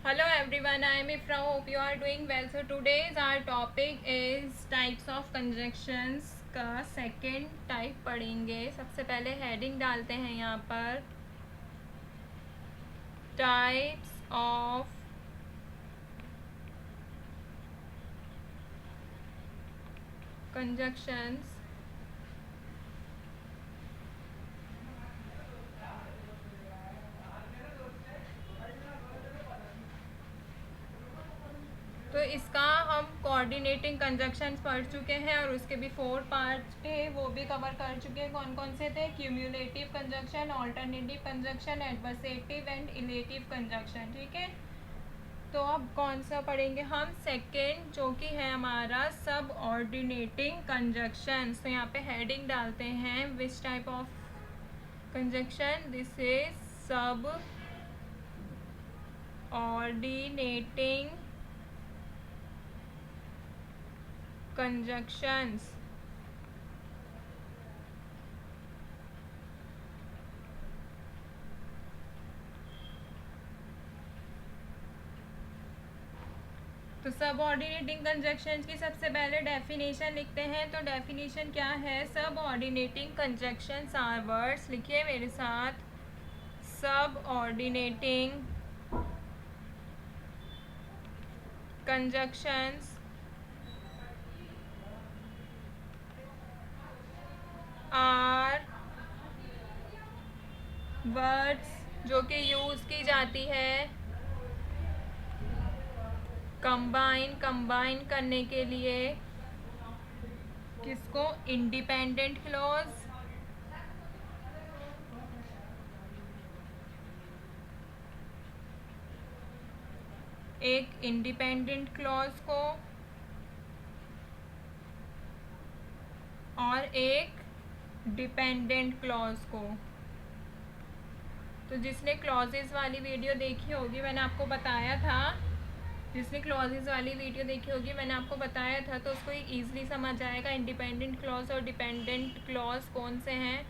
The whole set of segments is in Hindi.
Hello everyone, I am Ifra. Hope you are doing well. So today's our topic is types of conjunctions का सेकेंड टाइप पढ़ेंगे. सबसे पहले हेडिंग डालते हैं यहाँ पर टाइप्स ऑफ conjunctions. तो इसका हम कोऑर्डिनेटिंग कंजक्शंस पढ़ चुके हैं और उसके भी 4 पार्ट थे, वो भी कवर कर चुके हैं. कौन कौन से थे? Cumulative conjunction, alternative conjunction, adversative and illative conjunction. ठीक है, तो अब कौन सा पढ़ेंगे हम? सेकेंड, जो कि है हमारा सब ऑर्डिनेटिंग कंजक्शन. तो यहाँ पे हेडिंग डालते हैं which type of conjunction. This is सब ऑर्डिनेटिंग कंजक्शंस. तो सब ऑर्डिनेटिंग कंजक्शंस की सबसे पहले डेफिनेशन लिखते हैं. तो डेफिनेशन क्या है? सब ऑर्डिनेटिंग कंजक्शंस आर वर्ड्स. लिखिए मेरे साथ. सब ऑर्डिनेटिंग कंजक्शंस आर वर्ड्स जो कि यूज़ की जाती है कंबाइन करने के लिए. किसको? इंडिपेंडेंट क्लॉज, एक इंडिपेंडेंट क्लॉज को और एक डिपेंडेंट क्लॉज को. तो जिसने क्लॉजेस वाली वीडियो देखी होगी, मैंने आपको बताया था, जिसने क्लॉजेस वाली वीडियो देखी होगी मैंने आपको बताया था, तो उसको ईजिली समझ आएगा इंडिपेंडेंट क्लॉज और डिपेंडेंट क्लॉज कौन से हैं,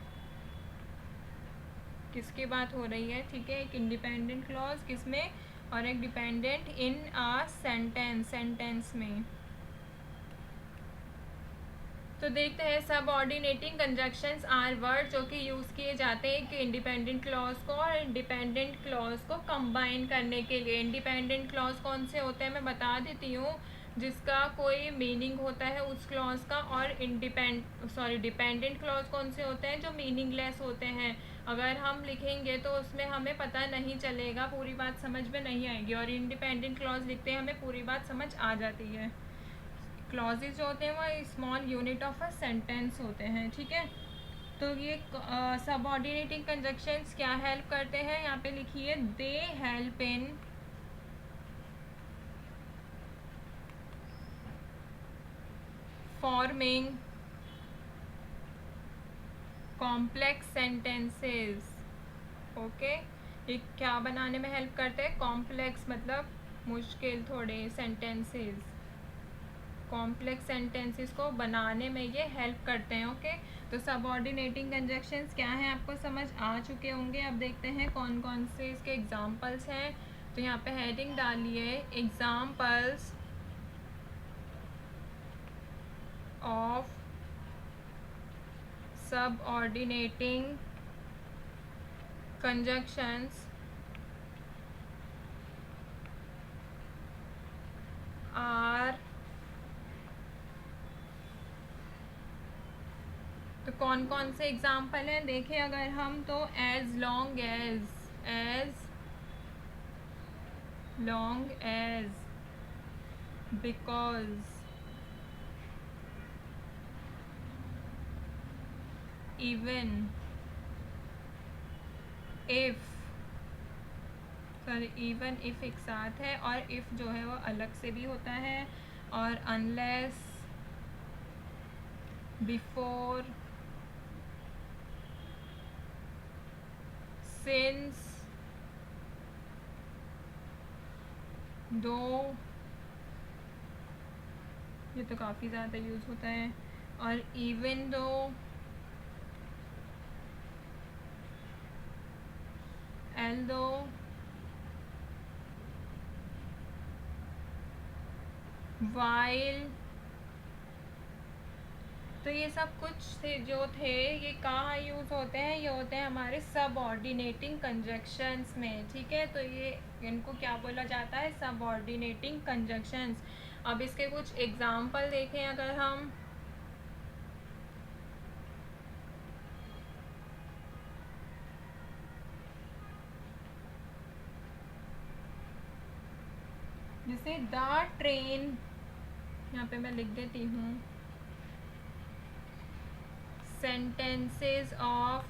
किसकी बात हो रही है. ठीक है, एक इंडिपेंडेंट क्लॉज किसमें और एक डिपेंडेंट इन अ सेंटेंस में. तो देखते हैं सब ऑर्डिनेटिंग कंजक्शंस आर वर्ड जो कि यूज़ किए जाते हैं कि इंडिपेंडेंट क्लॉज को और डिपेंडेंट क्लॉज को कंबाइन करने के लिए. इंडिपेंडेंट क्लॉज कौन से होते हैं मैं बता देती हूँ. जिसका कोई मीनिंग होता है उस क्लॉज का. और डिपेंडेंट क्लॉज कौन से होते हैं? जो मीनिंगलेस होते हैं. अगर हम लिखेंगे तो उसमें हमें पता नहीं चलेगा, पूरी बात समझ में नहीं आएगी. और इंडिपेंडेंट क्लॉज लिखते हैं हमें पूरी बात समझ आ जाती है. क्लॉजेज जो होते हैं वो small unit of a sentence होते हैं. ठीक है, तो ये सब ऑर्डिनेटिंग कंजक्शंस क्या हेल्प करते हैं? यहाँ पे लिखिए they help in forming complex sentences. Okay, ये क्या बनाने में हेल्प करते हैं? कॉम्प्लेक्स मतलब मुश्किल थोड़े सेंटेंसेस. कॉम्प्लेक्स सेंटेंसेस को बनाने में ये हेल्प करते हैं. ओके, तो सबऑर्डिनेटिंग कंजक्शंस क्या हैं आपको समझ आ चुके होंगे. अब देखते हैं कौन कौन से इसके एग्जांपल्स हैं. तो यहाँ पे हेडिंग डालिए examples of subordinating conjunctions are. तो कौन कौन से एग्जाम्पल हैं देखें अगर हम. तो as long as, because, even, if. Even if एक साथ है और इफ जो है वो अलग से भी होता है. और अनलेस, बिफोर, सिंस, दो, ये तो काफ़ी ज़्यादा यूज़ होता है. और इवन दो, एल दो, वाइल। तो ये सब कुछ थे जो थे, ये कहाँ यूज़ होते हैं? ये होते हैं हमारे सबऑर्डिनेटिंग कंजक्शंस में, ठीक है। तो ये इनको क्या बोला जाता है? Subordinating conjunctions. अब इसके कुछ एग्जाम्पल देखें अगर हम, जैसे द ट्रेन, यहाँ पे मैं लिख देती हूँ, sentences of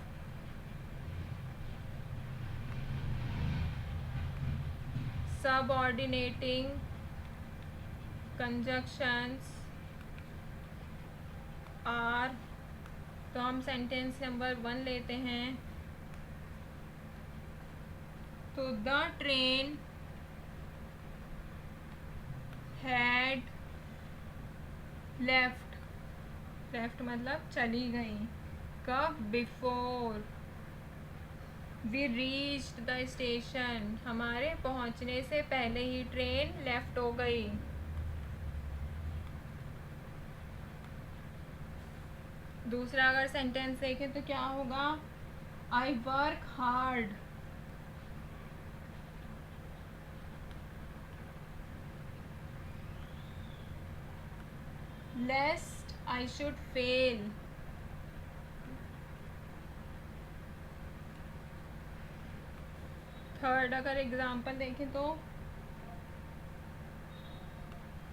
subordinating conjunctions are, तो हम सेंटेंस नंबर 1 लेते हैं। तो the train had left, left मतलब चली गई, कब? Before we reached the station, हमारे पहुंचने से पहले ही ट्रेन लेफ्ट हो गई। दूसरा अगर सेंटेंस देखें तो क्या होगा? I work hard, lest I should fail. Third अगर एग्जाम्पल देखें तो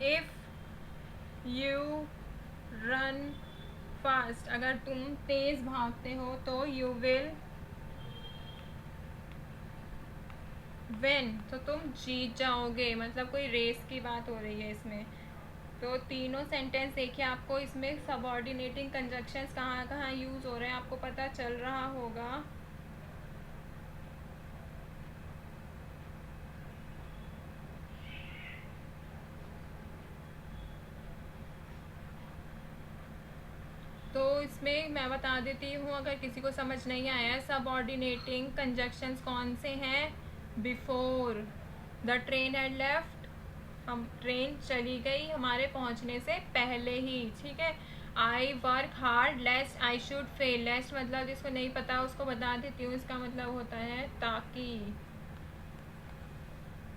इफ यू रन फास्ट, अगर तुम तेज भागते हो तो यू विल विन, तो तुम जीत जाओगे, मतलब कोई रेस की बात हो रही है इसमें। तो तीनों सेंटेंस देखिए, आपको इसमें सबऑर्डिनेटिंग कंजक्शंस कहाँ कहाँ यूज़ हो रहे हैं आपको पता चल रहा होगा। तो इसमें मैं बता देती हूँ अगर किसी को समझ नहीं आया, सबऑर्डिनेटिंग कंजक्शंस कौन से हैं? Before, the train had left, हम ट्रेन चली गई हमारे पहुँचने से पहले ही, ठीक है। I work hard lest I should fail, lest मतलब जिसको नहीं पता उसको बता देती हूँ, इसका मतलब होता है ताकि।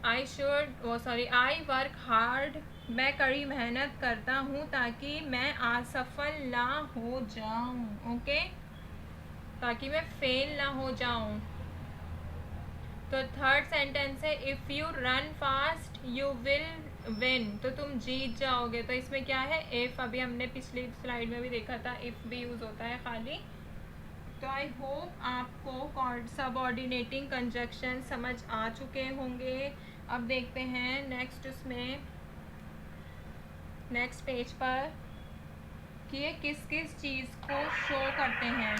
आई वर्क हार्ड, मैं कड़ी मेहनत करता हूँ ताकि मैं असफल ना हो जाऊँ, ओके, ताकि मैं फेल ना हो जाऊँ। तो थर्ड सेंटेंस है if you run fast you will win, तो तुम जीत जाओगे। तो इसमें क्या है? इफ़, अभी हमने पिछली स्लाइड में भी देखा था इफ़ भी यूज़ होता है खाली। तो आई होप आपको सबऑर्डिनेटिंग कंजक्शन समझ आ चुके होंगे। अब देखते हैं नेक्स्ट, उसमें नेक्स्ट पेज पर कि ये किस किस चीज़ को शो करते हैं।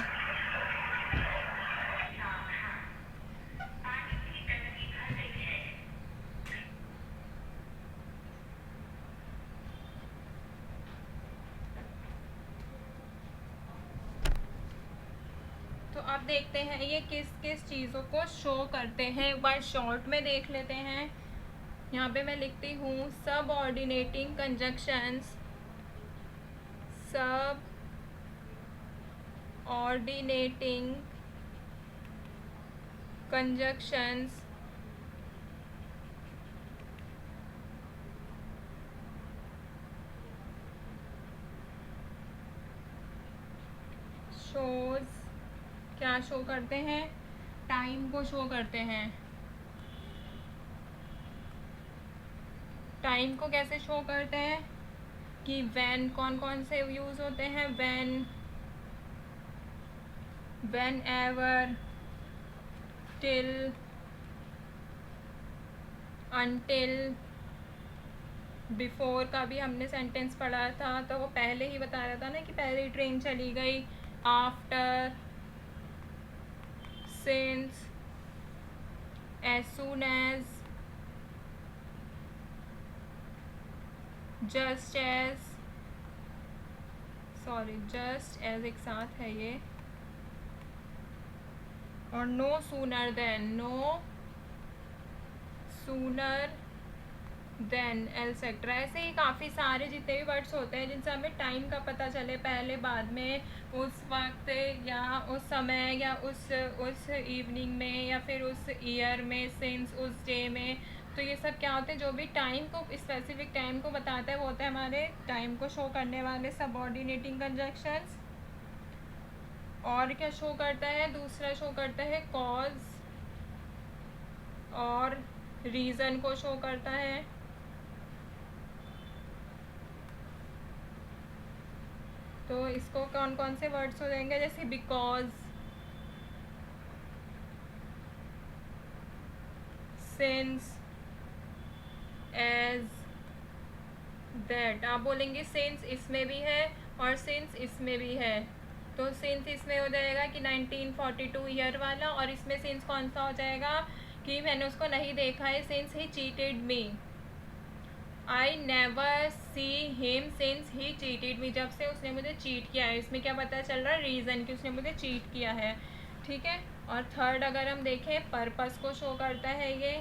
तो अब देखते हैं ये किस किस चीज़ों को शो करते हैं, एक बार शॉर्ट में देख लेते हैं। यहाँ पे मैं लिखती हूँ सब ऑर्डिनेटिंग कंजक्शंस, सब ऑर्डिनेटिंग कंजक्शंस शोज, क्या शो करते हैं? टाइम को शो करते हैं। टाइम को कैसे शो करते हैं? कि व्हेन कौन कौन से यूज़ होते हैं? When, when ever, till, until, before का भी हमने सेंटेंस पढ़ा था तो वो पहले ही बता रहा था ना कि पहले ही ट्रेन चली गई। After, since, as soon as, just as, just as एक साथ है ये, और no sooner than, no sooner than etcetera. ऐसे ही काफ़ी सारे जितने भी वर्ड्स होते हैं जिनसे हमें टाइम का पता चले, पहले बाद में, उस वक्त या उस समय या उस इवनिंग में या फिर उस ईयर में, सिंस उस डे में। तो ये सब क्या होते हैं, जो भी टाइम को, स्पेसिफिक टाइम को बताता है वो होता है हमारे टाइम को शो करने वाले सबऑर्डिनेटिंग कंजंक्शंस। और क्या शो करता है, दूसरा शो करता है कॉज और रीज़न को शो करता है। तो इसको कौन कौन से वर्ड्स हो जाएंगे, जैसे बिकॉज, सिंस, एज, दैट। आप बोलेंगे सिंस इसमें भी है और सिंस इसमें भी है, तो सिंस इसमें हो जाएगा कि 1942 ईयर वाला, और इसमें सिंस कौन सा हो जाएगा कि मैंने उसको नहीं देखा है, since he cheated me. I never see him since he cheated मी, जब से उसने मुझे चीट किया है। इसमें क्या पता चल रहा है, रीज़न कि उसने मुझे चीट किया है। ठीक है। और थर्ड अगर हम देखें, पर्पस को शो करता है ये।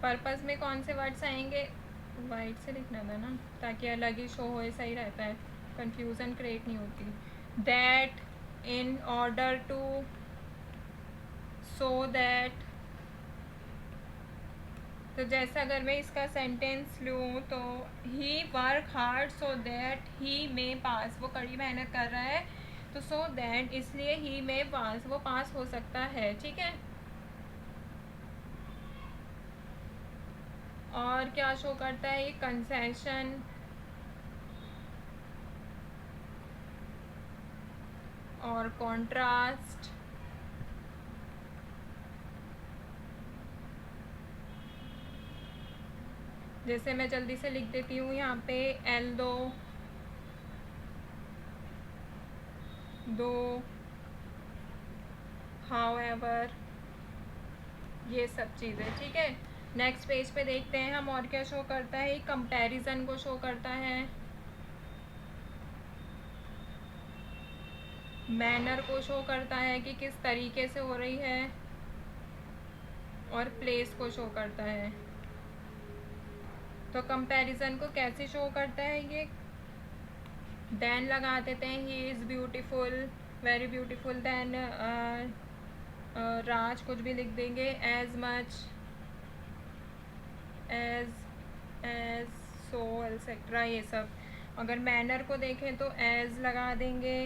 पर्पस में कौन से वर्ड्स आएंगे, वाइट से लिखना था ना ताकि अलग ही शो हो, सही रहता है, कंफ्यूजन क्रिएट नहीं होती। That, in order to, so that. तो जैसा अगर मैं इसका सेंटेंस लूँ तो he work hard so that he may pass, वो कड़ी मेहनत कर रहा है तो सो दैट इसलिए ही मे पास, वो पास हो सकता है। ठीक है। और क्या शो करता है ये, कंसेशन और कॉन्ट्रास्ट। जैसे मैं जल्दी से लिख देती हूँ यहाँ पे, एल दो, हाउएवर, ये सब चीज़ें। ठीक है। नेक्स्ट पेज पे देखते हैं हम और क्या शो करता है, कंपैरिजन को शो करता है, मैनर को शो करता है कि किस तरीके से हो रही है, और प्लेस को शो करता है। तो कंपैरिजन को कैसे शो करता है ये, देन लगा देते हैं, he is beautiful, very beautiful, then Raj कुछ भी लिख देंगे, as much, as, so, etcetera, ये सब। अगर मैनर को देखें तो एज लगा देंगे,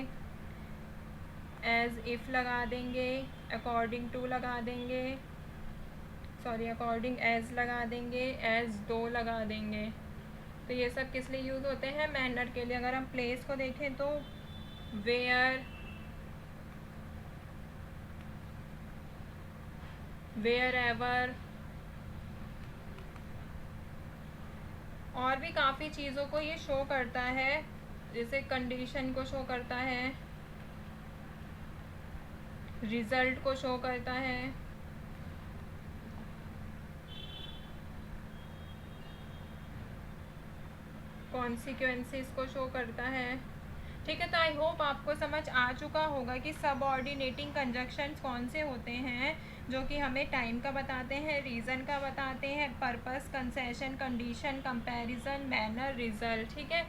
एज इफ़ लगा देंगे, अकॉर्डिंग टू लगा देंगे, सॉरी अकॉर्डिंग एज लगा देंगे, एज दो लगा देंगे। तो ये सब किस लिए यूज़ होते हैं, मैनर के लिए। अगर हम प्लेस को देखें तो वेयर, वेयर एवर, और भी काफ़ी चीज़ों को ये शो करता है, जैसे कंडीशन को शो करता है, रिजल्ट को शो करता है, कॉन्सिक्वेंसेस को शो करता है। ठीक है। तो आई होप आपको समझ आ चुका होगा कि सबऑर्डिनेटिंग कंजंक्शंस कौन से होते हैं, जो कि हमें टाइम का बताते हैं, रीज़न का बताते हैं, purpose, concession, condition, comparison, manner, result. ठीक है।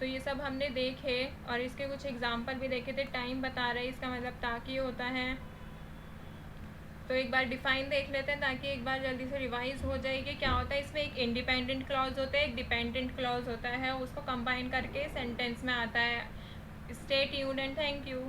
तो ये सब हमने देखे और इसके कुछ एग्जाम्पल भी देखे थे। टाइम बता रहे, इसका मतलब ताकि होता है। तो एक बार डिफाइन देख लेते हैं ताकि एक बार जल्दी से रिवाइज हो जाए कि क्या होता है। इसमें एक इंडिपेंडेंट क्लॉज होता है, एक डिपेंडेंट क्लॉज होता है, उसको कंबाइन करके सेंटेंस में आता है। Stay tuned and thank you.